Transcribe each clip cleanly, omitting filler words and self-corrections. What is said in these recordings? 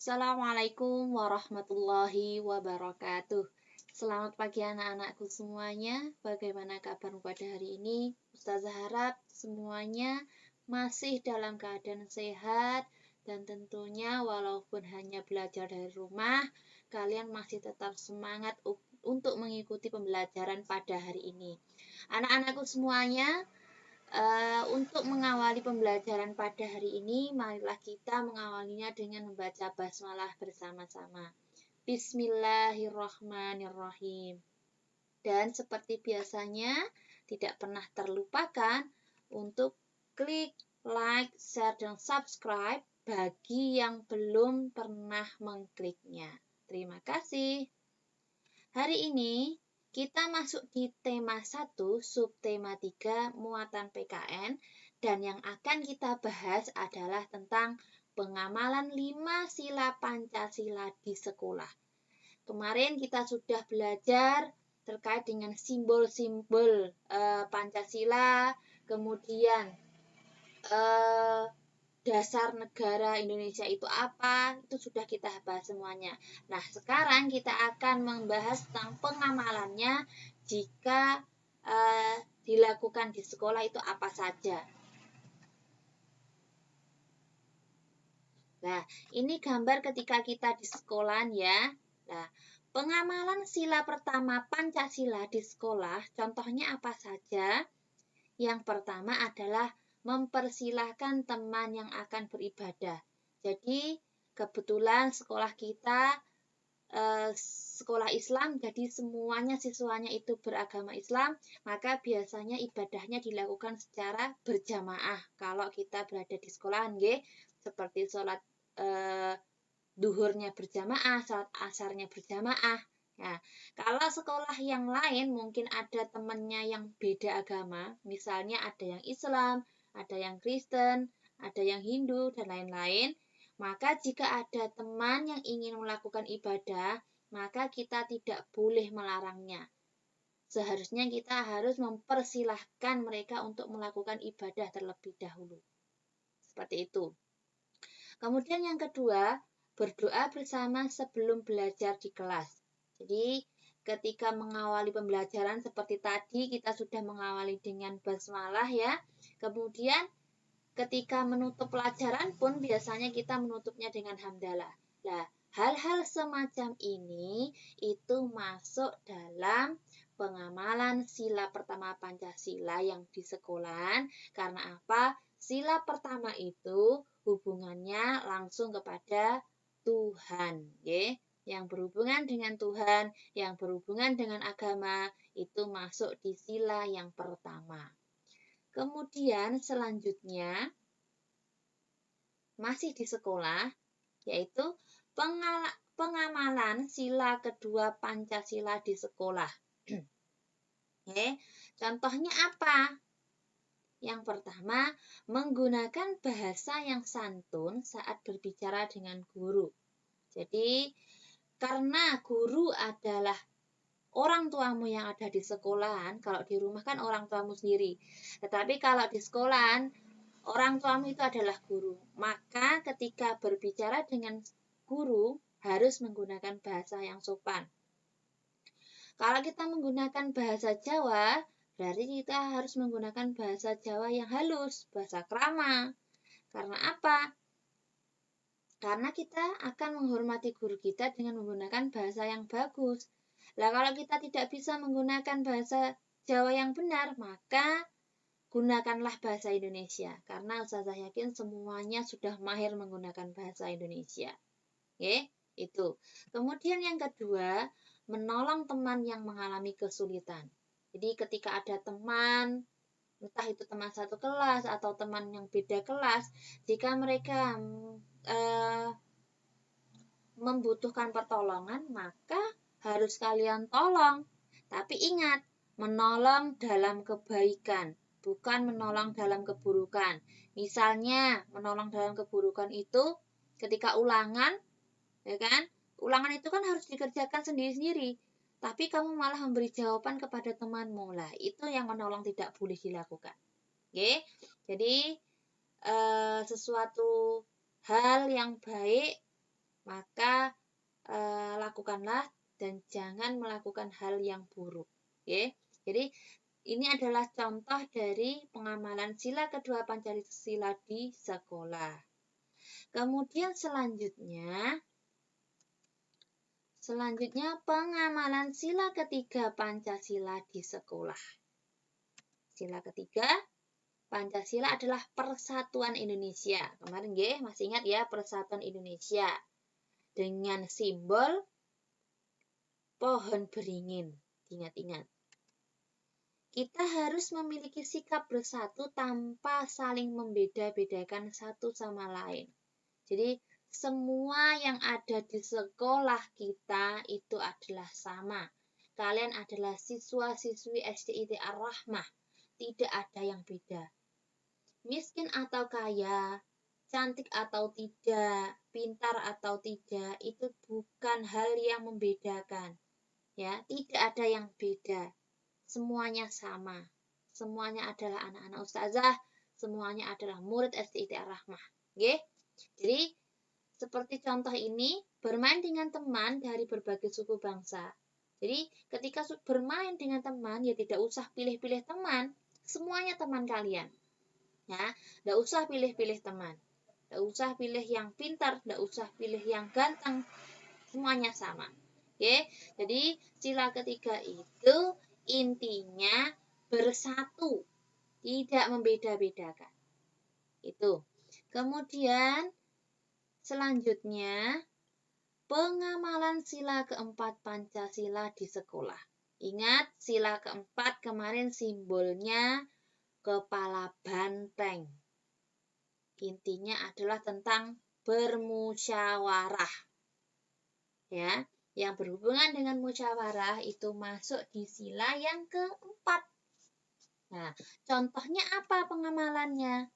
Assalamualaikum warahmatullahi wabarakatuh. Selamat pagi anak-anakku semuanya. Bagaimana kabarmu pada hari ini? Ustazah harap semuanya masih dalam keadaan sehat dan tentunya walaupun hanya belajar dari rumah, kalian masih tetap semangat untuk mengikuti pembelajaran pada hari ini. Anak-anakku semuanya, untuk mengawali pembelajaran pada hari ini, marilah kita mengawalinya dengan membaca basmalah bersama-sama. Bismillahirrahmanirrahim. Dan seperti biasanya, tidak pernah terlupakan untuk klik like, share, dan subscribe bagi yang belum pernah mengkliknya. Terima kasih. Hari ini kita masuk di tema 1, subtema 3, muatan PKN, dan yang akan kita bahas adalah tentang pengamalan 5 sila Pancasila di sekolah. Kemarin kita sudah belajar terkait dengan simbol-simbol Pancasila, kemudian dasar negara Indonesia itu apa, itu sudah kita bahas semuanya. Nah, sekarang kita akan membahas tentang pengamalannya jika dilakukan di sekolah itu apa saja. Nah, ini gambar ketika kita di sekolahan ya. Nah, pengamalan sila pertama Pancasila di sekolah, contohnya apa saja? Yang pertama adalah mempersilahkan teman yang akan beribadah. Jadi, kebetulan sekolah kita sekolah Islam, jadi semuanya siswanya itu beragama Islam, maka biasanya ibadahnya dilakukan secara berjamaah. Kalau kita berada di sekolahan, seperti sholat duhurnya berjamaah, sholat asarnya berjamaah. Nah, kalau sekolah yang lain mungkin ada temannya yang beda agama, misalnya ada yang Islam, ada yang Kristen, ada yang Hindu, dan lain-lain, maka jika ada teman yang ingin melakukan ibadah, maka kita tidak boleh melarangnya. Seharusnya kita harus mempersilahkan mereka untuk melakukan ibadah terlebih dahulu. Seperti itu. Kemudian yang kedua, berdoa bersama sebelum belajar di kelas. Jadi, ketika mengawali pembelajaran seperti tadi, kita sudah mengawali dengan basmalah ya. Kemudian, ketika menutup pelajaran pun biasanya kita menutupnya dengan hamdalah. Nah, hal-hal semacam ini itu masuk dalam pengamalan sila pertama Pancasila yang di sekolahan. Karena apa? Sila pertama itu hubungannya langsung kepada Tuhan, yang berhubungan dengan Tuhan, yang berhubungan dengan agama, itu masuk di sila yang pertama. Kemudian selanjutnya, masih di sekolah, yaitu pengamalan sila kedua Pancasila di sekolah. Contohnya apa? Yang pertama, menggunakan bahasa yang santun saat berbicara dengan guru. Jadi, karena guru adalah orang tuamu yang ada di sekolahan, kalau di rumah kan orang tuamu sendiri. Tetapi kalau di sekolahan, orang tuamu itu adalah guru. Maka ketika berbicara dengan guru, harus menggunakan bahasa yang sopan. Kalau kita menggunakan bahasa Jawa, berarti kita harus menggunakan bahasa Jawa yang halus, bahasa krama. Karena apa? Karena kita akan menghormati guru kita dengan menggunakan bahasa yang bagus. Nah, kalau kita tidak bisa menggunakan bahasa Jawa yang benar, maka gunakanlah bahasa Indonesia. Karena Ustazah yakin semuanya sudah mahir menggunakan bahasa Indonesia. Itu. Kemudian yang kedua, menolong teman yang mengalami kesulitan. Jadi ketika ada teman, entah itu teman satu kelas atau teman yang beda kelas, jika mereka membutuhkan pertolongan, maka harus kalian tolong. Tapi ingat, menolong dalam kebaikan, bukan menolong dalam keburukan. Misalnya, menolong dalam keburukan itu ketika ulangan, ya kan? Ulangan itu kan harus dikerjakan sendiri-sendiri. Tapi kamu malah memberi jawaban kepada temanmu. Lah, itu yang menolong tidak boleh dilakukan. Jadi, sesuatu hal yang baik maka lakukanlah dan jangan melakukan hal yang buruk. Oke. Jadi ini adalah contoh dari pengamalan sila kedua Pancasila di sekolah. Kemudian selanjutnya pengamalan sila ketiga Pancasila di sekolah. Sila ketiga Pancasila adalah Persatuan Indonesia. Kemarin masih ingat ya, Persatuan Indonesia dengan simbol pohon beringin. Ingat-ingat. Kita harus memiliki sikap bersatu tanpa saling membeda-bedakan satu sama lain. Jadi semua yang ada di sekolah kita itu adalah sama. Kalian adalah siswa-siswi SDIT Ar-Rahmah. Tidak ada yang beda. Miskin atau kaya, cantik atau tidak, pintar atau tidak, itu bukan hal yang membedakan. Ya, tidak ada yang beda. Semuanya sama. Semuanya adalah anak-anak ustazah, semuanya adalah murid SDIT Ar-Rahmah. Oke? Jadi, seperti contoh ini, bermain dengan teman dari berbagai suku bangsa. Jadi, ketika bermain dengan teman, ya tidak usah pilih-pilih teman. Semuanya teman kalian. Ya, tidak usah pilih-pilih teman. Tidak usah pilih yang pintar, tidak usah pilih yang ganteng. Semuanya sama. Oke? Jadi, sila ketiga itu intinya bersatu, tidak membeda-bedakan. Itu. Kemudian selanjutnya pengamalan sila keempat Pancasila di sekolah. Ingat, sila keempat kemarin simbolnya kepala banteng. Intinya adalah tentang bermusyawarah. Ya, yang berhubungan dengan musyawarah itu masuk di sila yang keempat. Nah, contohnya apa pengamalannya?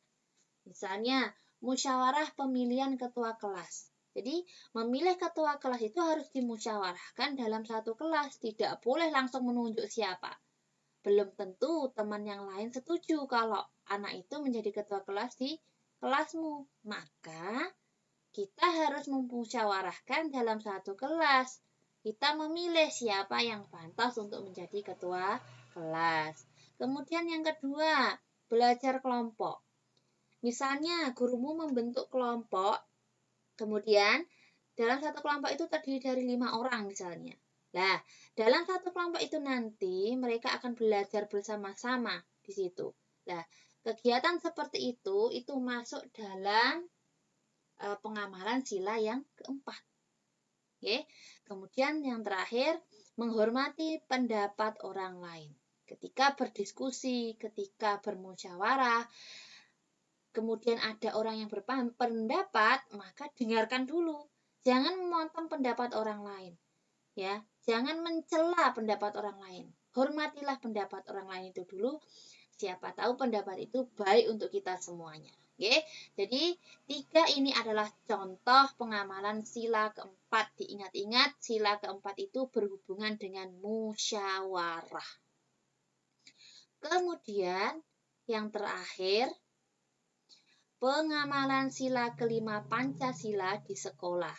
Misalnya, musyawarah pemilihan ketua kelas. Jadi, memilih ketua kelas itu harus dimusyawarahkan dalam satu kelas. Tidak boleh langsung menunjuk siapa. Belum tentu teman yang lain setuju kalau anak itu menjadi ketua kelas di kelasmu. Maka, kita harus memusyawarahkan dalam satu kelas. Kita memilih siapa yang pantas untuk menjadi ketua kelas. Kemudian yang kedua, belajar kelompok. Misalnya, gurumu membentuk kelompok, kemudian dalam satu kelompok itu terdiri dari 5 orang misalnya. Nah, dalam satu kelompok itu nanti mereka akan belajar bersama-sama di situ. Nah, kegiatan seperti itu masuk dalam pengamalan sila yang keempat. Oke. Kemudian yang terakhir, menghormati pendapat orang lain. Ketika berdiskusi, ketika bermusyawarah, kemudian ada orang yang berpendapat, maka dengarkan dulu. Jangan memotong pendapat orang lain. Ya, jangan mencela pendapat orang lain. Hormatilah pendapat orang lain itu dulu. Siapa tahu pendapat itu baik untuk kita semuanya. Oke, jadi 3 ini adalah contoh pengamalan sila keempat. Diingat-ingat, sila keempat itu berhubungan dengan musyawarah. Kemudian yang terakhir, pengamalan sila kelima Pancasila di sekolah.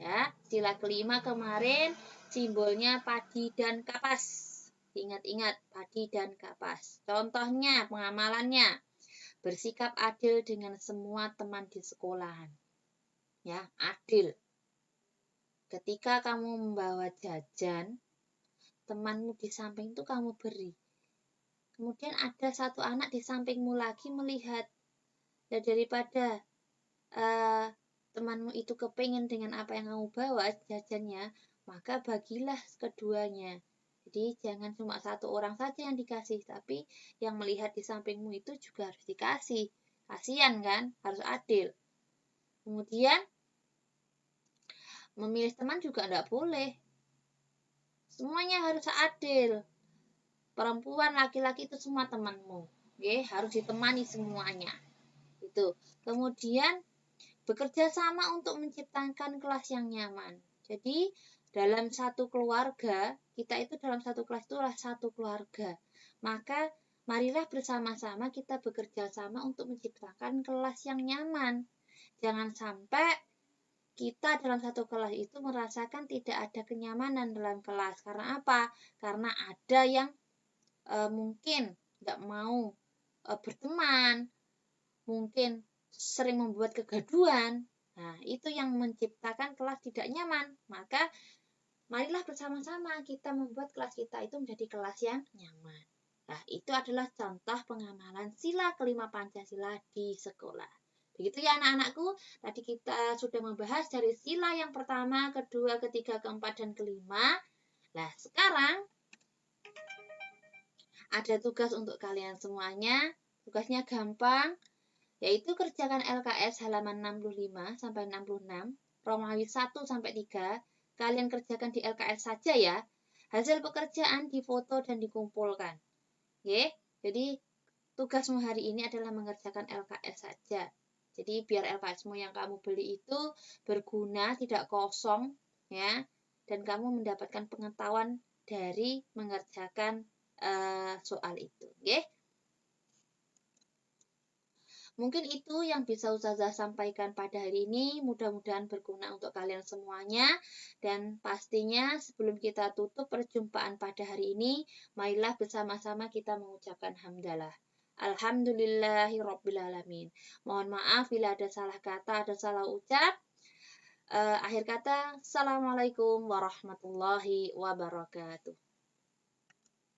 Ya, sila kelima kemarin simbolnya padi dan kapas. Ingat-ingat, padi dan kapas. Contohnya, pengamalannya, bersikap adil dengan semua teman di sekolahan. Ya, adil. Ketika kamu membawa jajan, temanmu di samping itu kamu beri. Kemudian ada satu anak di sampingmu lagi melihat. Dan daripada temanmu itu kepingin dengan apa yang kamu bawa jajannya, maka bagilah keduanya. Jadi jangan cuma satu orang saja yang dikasih, tapi yang melihat di sampingmu itu juga harus dikasih. Kasihan kan? Harus adil. Kemudian memilih teman juga tidak boleh. Semuanya harus adil. Perempuan, laki-laki itu semua temanmu. Oke, harus ditemani semuanya. Itu. Kemudian bekerja sama untuk menciptakan kelas yang nyaman. Jadi, dalam satu keluarga, kita itu dalam satu kelas itu adalah satu keluarga. Maka, marilah bersama-sama kita bekerja sama untuk menciptakan kelas yang nyaman. Jangan sampai kita dalam satu kelas itu merasakan tidak ada kenyamanan dalam kelas. Karena apa? Karena ada yang mungkin nggak mau berteman, mungkin sering membuat kegaduhan. Nah, itu yang menciptakan kelas tidak nyaman. Maka marilah bersama-sama kita membuat kelas kita itu menjadi kelas yang nyaman. Nah, itu adalah contoh pengamalan sila kelima Pancasila di sekolah. Begitu ya anak-anakku, tadi kita sudah membahas dari sila yang pertama, kedua, ketiga, keempat, dan kelima. Nah, sekarang ada tugas untuk kalian semuanya. Tugasnya gampang, yaitu kerjakan LKS halaman 65 sampai 66, Romawi 1 sampai 3. Kalian kerjakan di LKS saja ya. Hasil pekerjaan difoto dan dikumpulkan. Oke? Jadi tugasmu hari ini adalah mengerjakan LKS saja. Jadi biar LKSmu yang kamu beli itu berguna, tidak kosong ya. Dan kamu mendapatkan pengetahuan dari mengerjakan soal itu, oke? Mungkin itu yang bisa Ustazah sampaikan pada hari ini. Mudah-mudahan berguna untuk kalian semuanya. Dan pastinya sebelum kita tutup perjumpaan pada hari ini, marilah bersama-sama kita mengucapkan hamdalah. Alhamdulillahirrabbilalamin. Mohon maaf bila ada salah kata, ada salah ucap. Akhir kata, Assalamualaikum warahmatullahi wabarakatuh.